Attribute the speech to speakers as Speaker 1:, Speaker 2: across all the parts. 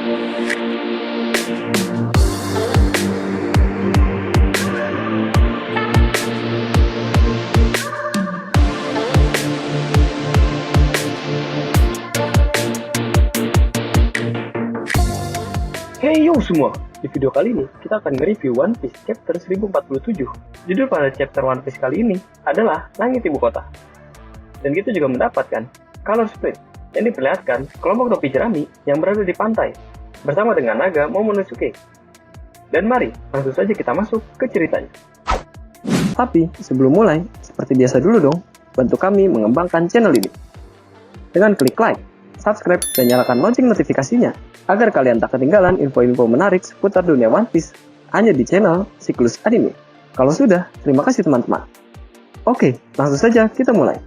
Speaker 1: Hey yo semua, di video kali ini kita akan nge-review One Piece chapter 1047. Judul pada chapter One Piece kali ini adalah Langit Ibu Kota. Dan kita juga mendapatkan color split yang diperlihatkan kelompok topi jerami yang berada di pantai bersama dengan naga Momonosuke. Dan mari langsung saja kita masuk ke ceritanya. Tapi sebelum mulai, seperti biasa dulu dong, bantu kami mengembangkan channel ini dengan klik like, subscribe, dan nyalakan lonceng notifikasinya agar kalian tak ketinggalan info-info menarik seputar dunia One Piece hanya di channel Siklus Anime. Kalau sudah, terima kasih teman-teman. Oke, langsung saja kita mulai.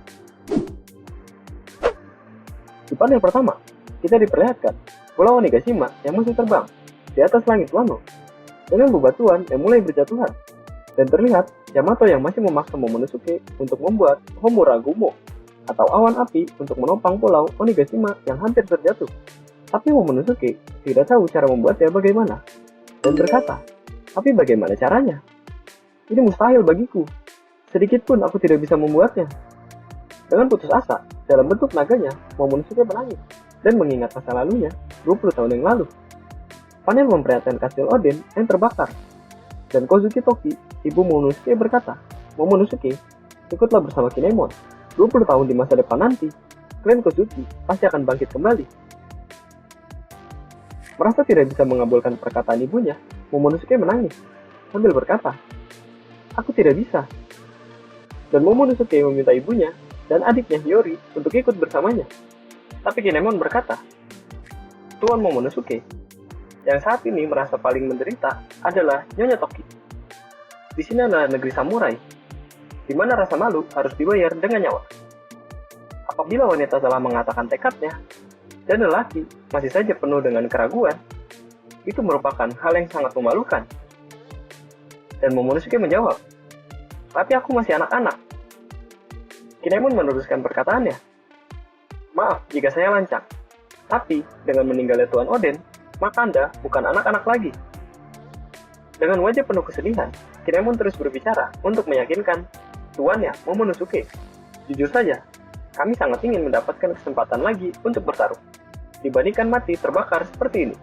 Speaker 1: Di panel pertama, kita diperlihatkan Pulau Onigashima yang masih terbang di atas langit Wano dengan bebatuan yang mulai berjatuhan, dan terlihat Yamato yang masih memaksa Momonosuke untuk membuat Homuragumo atau awan api untuk menopang Pulau Onigashima yang hampir terjatuh. Tapi Momonosuke tidak tahu cara membuatnya bagaimana, dan berkata, "Tapi bagaimana caranya? Ini mustahil bagiku. Sedikit pun aku tidak bisa membuatnya." Dengan putus asa, dalam bentuk naganya, Momonosuke menangis, dan mengingat masa lalunya 20 tahun yang lalu. Panel memperlihatkan kastil Oden yang terbakar, dan Kozuki Toki, ibu Momonosuke berkata, "Momonosuke, ikutlah bersama Kinemon. 20 tahun di masa depan nanti, klan Kozuki pasti akan bangkit kembali." Merasa tidak bisa mengabulkan perkataan ibunya, Momonosuke menangis sambil berkata, "Aku tidak bisa." Dan Momonosuke meminta ibunya dan adiknya Hiyori untuk ikut bersamanya. Tapi Kinemon berkata, "Tuan Momonosuke, yang saat ini merasa paling menderita adalah Nyonya Toki. Di sini adalah negeri samurai, di mana rasa malu harus dibayar dengan nyawa. Apabila wanita telah mengatakan tekadnya, dan lelaki masih saja penuh dengan keraguan, itu merupakan hal yang sangat memalukan." Dan Momonosuke menjawab, "Tapi aku masih anak-anak." Kinemon meneruskan perkataannya, "Maaf jika saya lancang, tapi dengan meninggalnya Tuan Oden, maka Anda bukan anak-anak lagi." Dengan wajah penuh kesedihan, Kinemon terus berbicara untuk meyakinkan tuannya Momonosuke, "Jujur saja, kami sangat ingin mendapatkan kesempatan lagi untuk bertarung, dibandingkan mati terbakar seperti ini.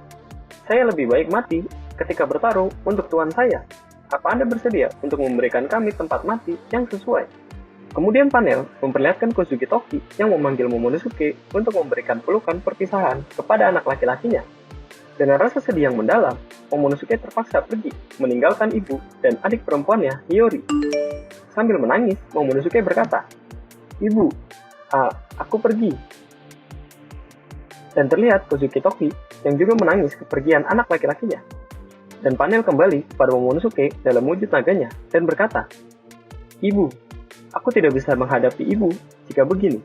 Speaker 1: Saya lebih baik mati ketika bertarung untuk tuan saya. Apa Anda bersedia untuk memberikan kami tempat mati yang sesuai?" Kemudian panel memperlihatkan Kozuki Toki yang memanggil Momonosuke untuk memberikan pelukan perpisahan kepada anak laki-lakinya. Dengan rasa sedih yang mendalam, Momonosuke terpaksa pergi, meninggalkan ibu dan adik perempuannya Hiyori. Sambil menangis, Momonosuke berkata, "Ibu, aku pergi." Dan terlihat Kozuki Toki yang juga menangis kepergian anak laki-lakinya. Dan panel kembali pada Momonosuke dalam wujud naganya dan berkata, "Ibu, aku tidak bisa menghadapi ibu jika begini."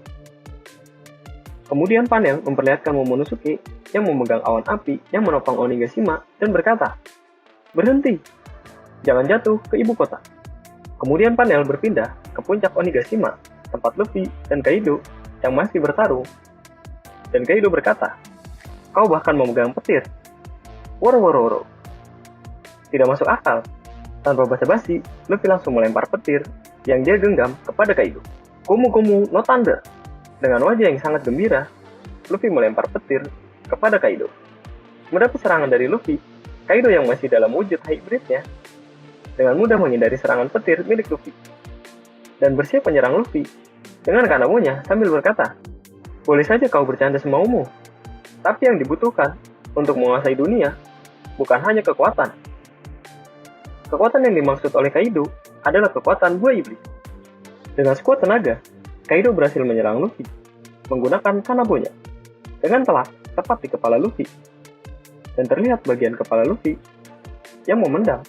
Speaker 1: Kemudian panel memperlihatkan Momonosuke yang memegang awan api yang menopang Onigashima dan berkata, "Berhenti, jangan jatuh ke ibu kota." Kemudian panel berpindah ke puncak Onigashima, tempat Luffy dan Kaido yang masih bertarung. Dan Kaido berkata, "Kau bahkan memegang petir. Woro. Tidak masuk akal." Tanpa basa-basi, Luffy langsung melempar petir yang dia genggam kepada Kaido. Gomu no Thunder. Dengan wajah yang sangat gembira, Luffy melempar petir kepada Kaido. Mendapat serangan dari Luffy, Kaido yang masih dalam wujud hybridnya dengan mudah menghindari serangan petir milik Luffy dan bersiap menyerang Luffy dengan kanamunya sambil berkata, "Boleh saja kau bercanda semaumu, tapi yang dibutuhkan untuk menguasai dunia bukan hanya kekuatan. Kekuatan yang dimaksud oleh Kaido adalah kekuatan buah iblis." Dengan sekuat tenaga, Kaido berhasil menyerang Luffy menggunakan kanabonya dengan telak tepat di kepala Luffy. Dan terlihat bagian kepala Luffy yang memendam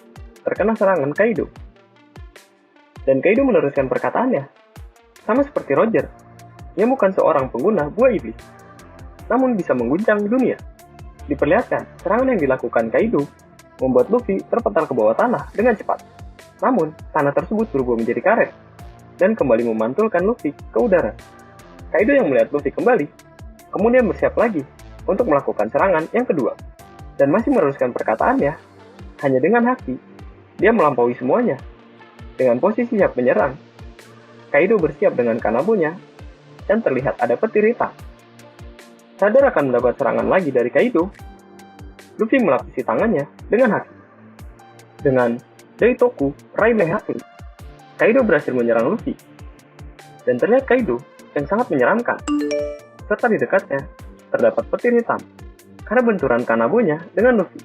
Speaker 1: terkena serangan Kaido. Dan Kaido meneruskan perkataannya, sama seperti Roger, ia bukan seorang pengguna buah iblis, namun bisa mengguncang dunia. Diperlihatkan, serangan yang dilakukan Kaido membuat Luffy terpental ke bawah tanah dengan cepat. Namun, tanah tersebut berubah menjadi karet, dan kembali memantulkan Luffy ke udara. Kaido yang melihat Luffy kembali, kemudian bersiap lagi untuk melakukan serangan yang kedua. dan masih meneruskan perkataannya. Hanya dengan haki, dia melampaui semuanya. Dengan posisi siap menyerang, Kaido bersiap dengan kanabonya, dan terlihat ada petir hitam. Sadar akan mendapat serangan lagi dari Kaido, Luffy melapisi tangannya dengan haki. Dengan Daitoku Raime Haki, Kaido berhasil menyerang Luffy. Dan terlihat Kaido yang sangat menyeramkan. Serta di dekatnya, terdapat petir hitam karena benturan kanabonya dengan Luffy.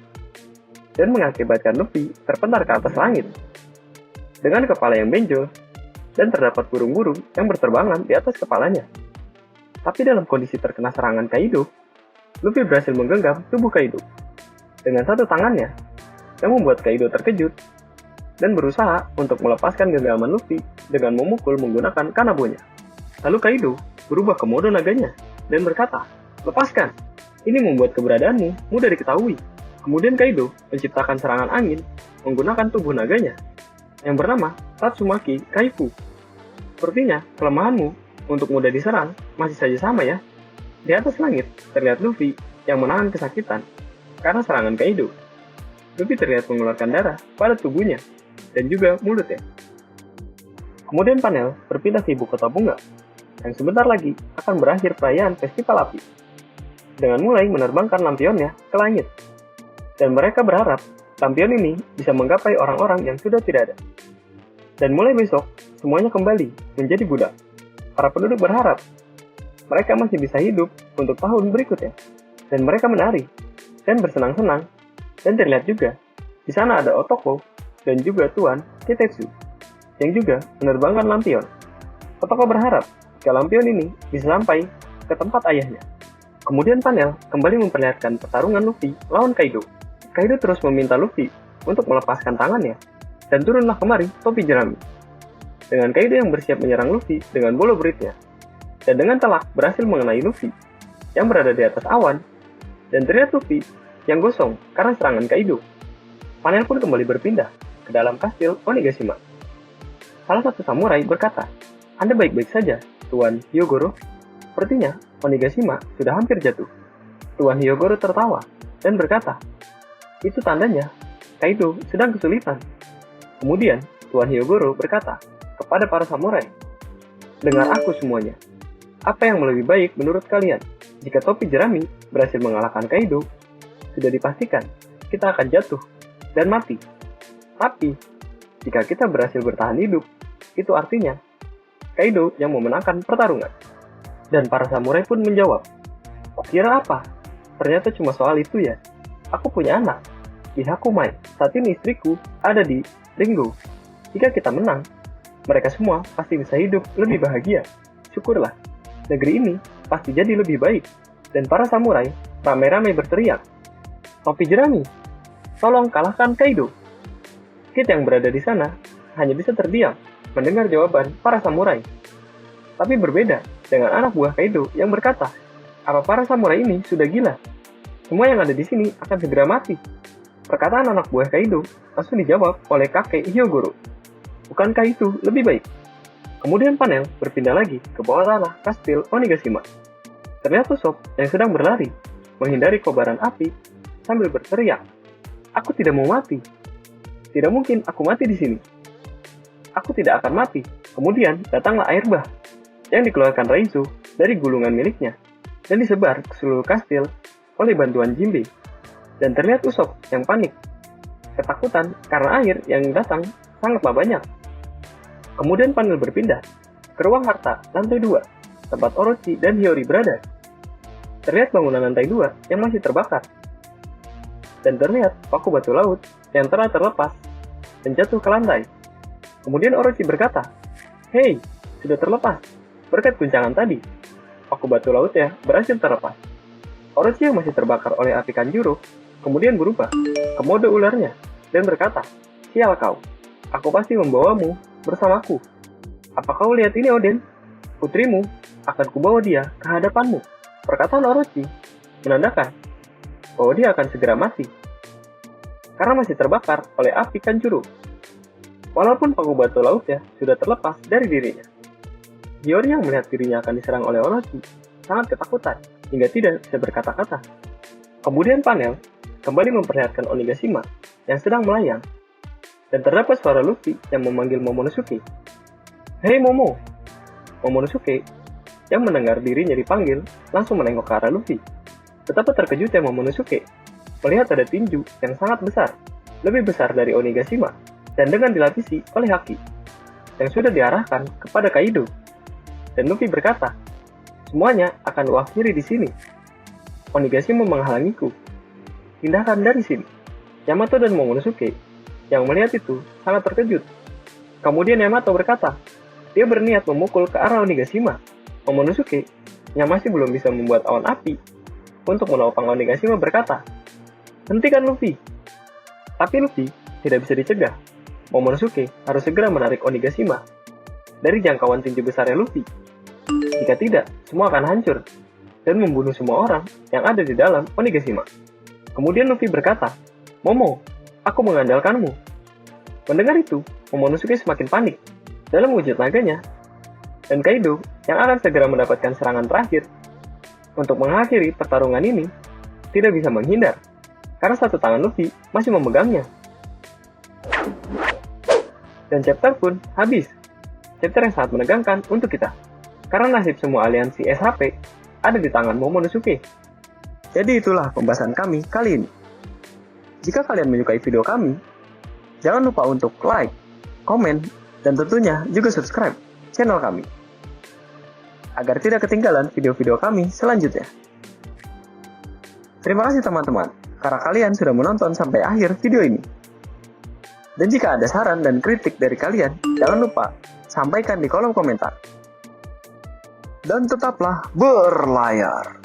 Speaker 1: Dan mengakibatkan Luffy terpental ke atas langit. Dengan kepala yang benjol, dan terdapat burung-burung yang berterbangan di atas kepalanya. Tapi dalam kondisi terkena serangan Kaido, Luffy berhasil menggenggam tubuh Kaido dengan satu tangannya, yang membuat Kaido terkejut dan berusaha untuk melepaskan genggaman Luffy dengan memukul menggunakan kanabonya. Lalu Kaido berubah ke mode naganya dan berkata, "Lepaskan, ini membuat keberadaanmu mudah diketahui." Kemudian Kaido menciptakan serangan angin menggunakan tubuh naganya yang bernama Tatsumaki Kaifu. Sepertinya kelemahanmu untuk mudah diserang masih saja sama ya. Di atas langit terlihat Luffy yang menahan kesakitan karena serangan Kaido. Luffy terlihat mengeluarkan darah pada tubuhnya dan juga mulutnya. Kemudian panel berpindah ke ibu kota bunga yang sebentar lagi akan berakhir perayaan festival api dengan mulai menerbangkan lampionnya ke langit. Dan mereka berharap lampion ini bisa menggapai orang-orang yang sudah tidak ada. Dan mulai besok, semuanya kembali menjadi budak. Para penduduk berharap mereka masih bisa hidup untuk tahun berikutnya. Dan mereka menari dan bersenang-senang. Dan terlihat juga, di sana ada Otoko dan juga Tuan Kitetsu yang juga menerbangkan lampion. Otoko berharap jika lampion ini bisa sampai ke tempat ayahnya. Kemudian panel kembali memperlihatkan pertarungan Luffy lawan Kaido. Kaido terus meminta Luffy untuk melepaskan tangannya, dan turunlah kemari topi jerami. Dengan Kaido yang bersiap menyerang Luffy dengan bolo beritnya, dan dengan telak berhasil mengenai Luffy yang berada di atas awan, dan terlihat Luffy yang gosong karena serangan Kaido. Panel pun kembali berpindah ke dalam kastil Onigashima. Salah satu samurai berkata, "Anda baik-baik saja, Tuan Hyogoro? Sepertinya Onigashima sudah hampir jatuh." Tuan Hyogoro tertawa dan berkata, "Itu tandanya Kaido sedang kesulitan." Kemudian Tuan Hyogoro berkata kepada para samurai, "Dengar aku semuanya. Apa yang lebih baik menurut kalian? Jika topi jerami berhasil mengalahkan Kaido, sudah dipastikan kita akan jatuh dan mati. Tapi jika kita berhasil bertahan hidup, itu artinya Kaido yang memenangkan pertarungan." Dan para samurai pun menjawab, "Kira apa? Ternyata cuma soal itu ya. Aku punya anak di Hakumai. Saat ini istriku ada di Ringo. Jika kita menang, mereka semua pasti bisa hidup lebih bahagia. Syukurlah, negeri ini pasti jadi lebih baik." Dan para samurai rame-rame berteriak, "Topi jerami, tolong kalahkan Kaido." Kid yang berada di sana hanya bisa terdiam mendengar jawaban para samurai. Tapi berbeda dengan anak buah Kaido yang berkata, "Apa para samurai ini sudah gila? Semua yang ada di sini akan segera mati." Perkataan anak buah Kaido langsung dijawab oleh kakek Hyogoro. "Bukankah itu lebih baik?" Kemudian panel berpindah lagi ke bawah tanah kastil Onigashima. Terlihat Usopp yang sedang berlari, menghindari kobaran api sambil berteriak, "Aku tidak mau mati. Tidak mungkin aku mati di sini. Aku tidak akan mati." Kemudian datanglah air bah yang dikeluarkan Raizo dari gulungan miliknya dan disebar ke seluruh kastil oleh bantuan Jinbe. Dan terlihat Usopp yang panik, ketakutan karena air yang datang sangatlah banyak. Kemudian panel berpindah ke ruang harta lantai 2, tempat Orochi dan Hiyori berada. Terlihat bangunan lantai 2 yang masih terbakar. Dan terlihat paku batu laut yang telah terlepas dan jatuh ke lantai. Kemudian Orochi berkata, "Hei, sudah terlepas. Berkat guncangan tadi, paku batu lautnya berhasil terlepas." Orochi yang masih terbakar oleh api Kanjuro kemudian berubah ke mode ularnya dan berkata, "Sial kau, aku pasti membawamu bersamaku. Apa kau lihat ini, Oden? Putrimu akan kubawa dia ke hadapanmu." Perkataan Orochi menandakan bahwa dia akan segera mati karena masih terbakar oleh api Kanjuro. Walaupun paku batu lautnya sudah terlepas dari dirinya. Hiyori yang melihat dirinya akan diserang oleh Orochi sangat ketakutan hingga tidak bisa berkata-kata. Kemudian panel kembali memperlihatkan Onigashima yang sedang melayang. Dan terdapat suara Luffy yang memanggil Momonosuke. "Hei Momo!" Momonosuke yang mendengar dirinya dipanggil langsung menengok ke arah Luffy. Betapa terkejutnya Momonosuke melihat ada tinju yang sangat besar, lebih besar dari Onigashima, dan dengan dilapisi oleh haki yang sudah diarahkan kepada Kaido. Dan Luffy berkata, "Semuanya akan kuakhiri di sini. Onigashima menghalangiku. Pindahkan dari sini." Yamato dan Momonosuke yang melihat itu sangat terkejut. Kemudian Yamato berkata, dia berniat memukul ke arah Onigashima. Momonosuke yang masih belum bisa membuat awan api untuk menopang Onigashima berkata, "Hentikan Luffy." Tapi Luffy tidak bisa dicegah. Momonosuke harus segera menarik Onigashima dari jangkauan tinju besarnya Luffy. Jika tidak, semua akan hancur dan membunuh semua orang yang ada di dalam Onigashima. Kemudian Luffy berkata, "Momo, aku mengandalkanmu." Mendengar itu, Momonosuke semakin panik dalam wujud naganya, dan Kaido yang akan segera mendapatkan serangan terakhir untuk mengakhiri pertarungan ini tidak bisa menghindar karena satu tangan Luffy masih memegangnya. Dan chapter pun habis. Chapter yang sangat menegangkan untuk kita karena nasib semua aliansi SHP ada di tangan Momonosuke. Jadi itulah pembahasan kami kali ini. Jika kalian menyukai video kami, jangan lupa untuk like, komen, dan tentunya juga subscribe channel kami agar tidak ketinggalan video-video kami selanjutnya. Terima kasih teman-teman, karena kalian sudah menonton sampai akhir video ini. Dan jika ada saran dan kritik dari kalian, jangan lupa sampaikan di kolom komentar. Dan tetaplah berlayar.